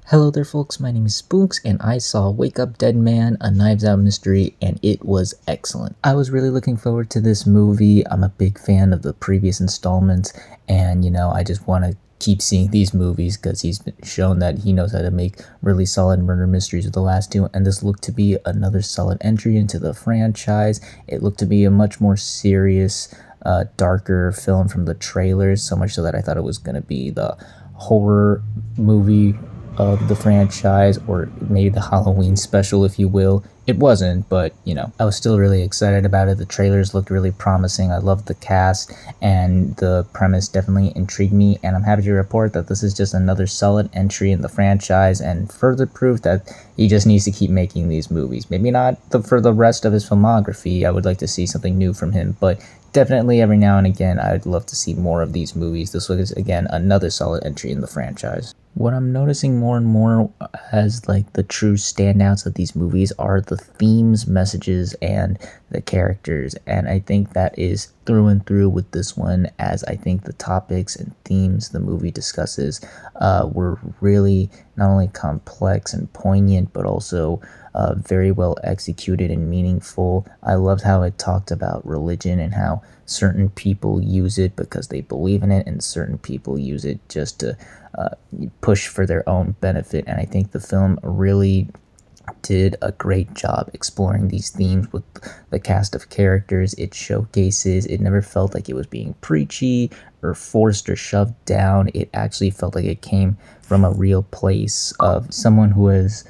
Hello there folks, my name is Spoonks and I saw Wake Up Dead Man, a Knives Out mystery, and it was excellent. I was really looking forward to this movie. I'm a big fan of the previous installments and I just want to keep seeing these movies because he's been shown that he knows how to make really solid murder mysteries with the last two, and this looked to be another solid entry into the franchise. It looked to be a much more serious, darker film from the trailers, so much so that I thought it was going to be the horror movie of the franchise, or maybe the Halloween special, if you will. It wasn't, but I was still really excited about it. The trailers looked really promising. I loved the cast, and the premise definitely intrigued me, and I'm happy to report that this is just another solid entry in the franchise and further proof that he just needs to keep making these movies. Maybe not for the rest of his filmography. I would like to see something new from him, but definitely every now and again I'd love to see more of these movies. This was again another solid entry in the franchise. What I'm noticing more and more as like the true standouts of these movies are the themes, messages, and the characters, and I think that is through and through with this one, as I think the topics and themes the movie discusses were really not only complex and poignant, but also very well executed and meaningful. I loved how it talked about religion and how certain people use it because they believe in it, and certain people use it just to push for their own benefit. And I think the film really did a great job exploring these themes with the cast of characters it showcases. It never felt like it was being preachy or forced or shoved down. It actually felt like it came from a real place of someone who has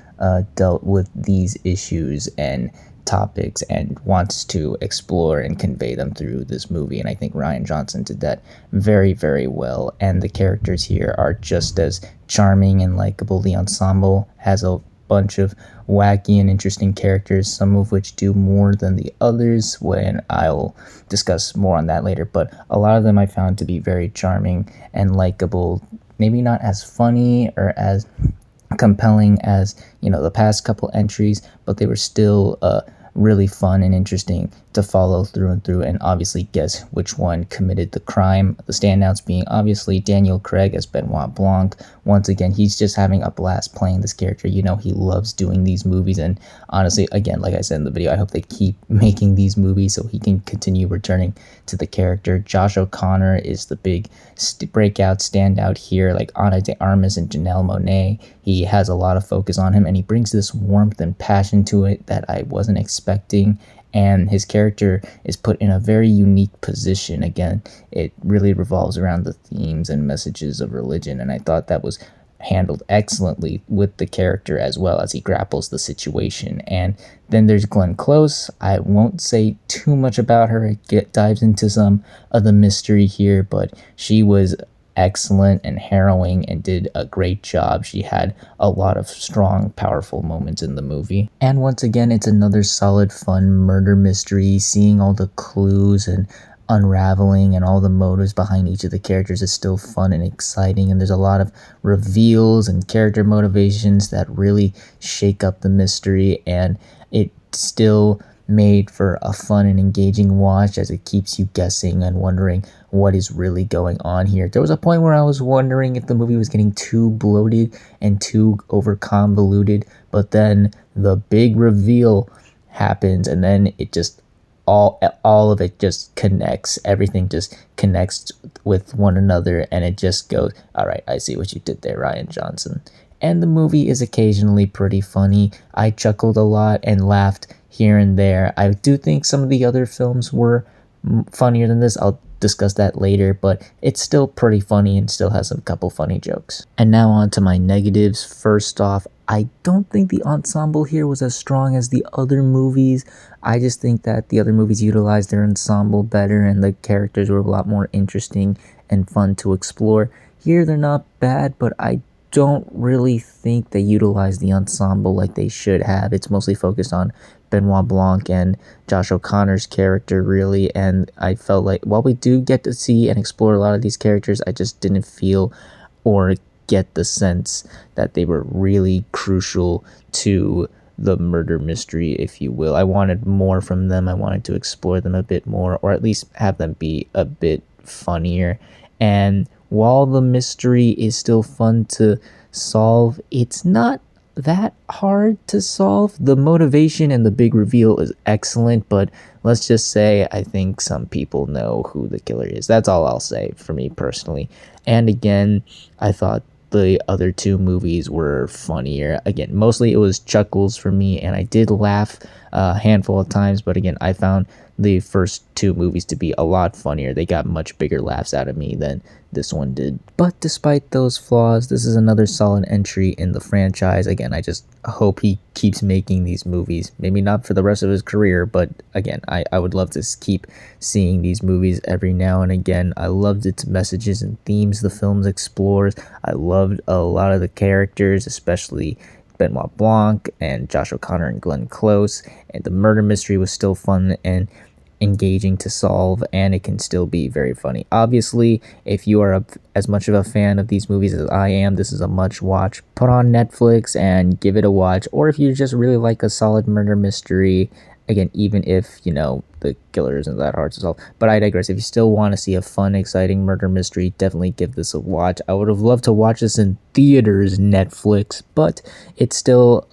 dealt with these issues and topics and wants to explore and convey them through this movie. And I think Rian Johnson did that very, very well, and the characters here are just as charming and likable. The ensemble has a bunch of wacky and interesting characters, some of which do more than the others, when I'll discuss more on that later, but a lot of them I found to be very charming and likable. Maybe not as funny or as compelling as the past couple entries, but they were still really fun and interesting to follow through and through, and obviously guess which one committed the crime. The standouts being obviously Daniel Craig as Benoit Blanc. Once again, he's just having a blast playing this character. He loves doing these movies, and honestly, again, like I said in the video, I hope they keep making these movies so he can continue returning to the character. Josh O'Connor is the big breakout standout here, like Ana de Armas and Janelle Monáe. He has a lot of focus on him, and he brings this warmth and passion to it that I wasn't expecting. And his character is put in a very unique position. Again, it really revolves around the themes and messages of religion, and I thought that was handled excellently with the character as well as he grapples the situation. And then there's Glenn Close. I won't say too much about her. It dives into some of the mystery here, but she was excellent and harrowing and did a great job. She had a lot of strong, powerful moments in the movie. And once again, it's another solid, fun murder mystery. Seeing all the clues and unraveling and all the motives behind each of the characters is still fun and exciting, and there's a lot of reveals and character motivations that really shake up the mystery, and it still made for a fun and engaging watch as it keeps you guessing and wondering what is really going on here. There was a point where I was wondering if the movie was getting too bloated and too over convoluted, but then the big reveal happens, and then it just all of it just connects. Everything just connects with one another, and it just goes, all right, I see what you did there, Rian Johnson. And the movie is occasionally pretty funny. I chuckled a lot and laughed here and there. I do think some of the other films were funnier than this. I'll discuss that later, but it's still pretty funny and still has a couple funny jokes. And now on to my negatives. First off, I don't think the ensemble here was as strong as the other movies. I just think that the other movies utilized their ensemble better, and the characters were a lot more interesting and fun to explore. Here they're not bad, but I don't really think they utilize the ensemble like they should have. It's mostly focused on Benoit Blanc and Josh O'Connor's character, really, and I felt like while we do get to see and explore a lot of these characters, I just didn't feel or get the sense that they were really crucial to the murder mystery, if you will. I wanted more from them. I wanted to explore them a bit more, or at least have them be a bit funnier. And while the mystery is still fun to solve. It's not that hard to solve. The motivation and the big reveal is excellent, but let's just say I think some people know who the killer is. That's all I'll say for me personally. And again, I thought the other two movies were funnier. Again, mostly it was chuckles for me, and I did laugh a handful of times, but again, I found the first two movies to be a lot funnier. They got much bigger laughs out of me than this one did. But despite those flaws, this is another solid entry in the franchise. Again, I just hope he keeps making these movies. Maybe not for the rest of his career, but again, I would love to keep seeing these movies every now and again. I loved its messages and themes the film explores. I loved a lot of the characters, especially Benoit Blanc and Josh O'Connor and Glenn Close, and the murder mystery was still fun and engaging to solve, and it can still be very funny. Obviously, if you are as much of a fan of these movies as I am, this is a much watch. Put on Netflix and give it a watch, or if you just really like a solid murder mystery, again, even if, you know, the killer isn't that hard to solve. But I digress. If you still want to see a fun, exciting murder mystery, definitely give this a watch. I would have loved to watch this in theaters, Netflix, but it's still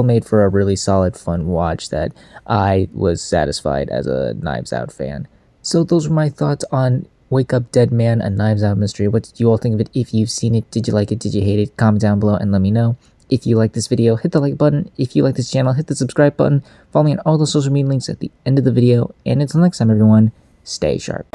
made for a really solid, fun watch that I was satisfied as a Knives Out fan. So those were my thoughts on Wake Up Dead Man, a Knives Out mystery. What did you all think of it? If you've seen it, did you like it? Did you hate it? Comment down below and let me know. If you like this video, hit the like button. If you like this channel, hit the subscribe button. Follow me on all the social media links at the end of the video. And until next time, everyone, stay sharp.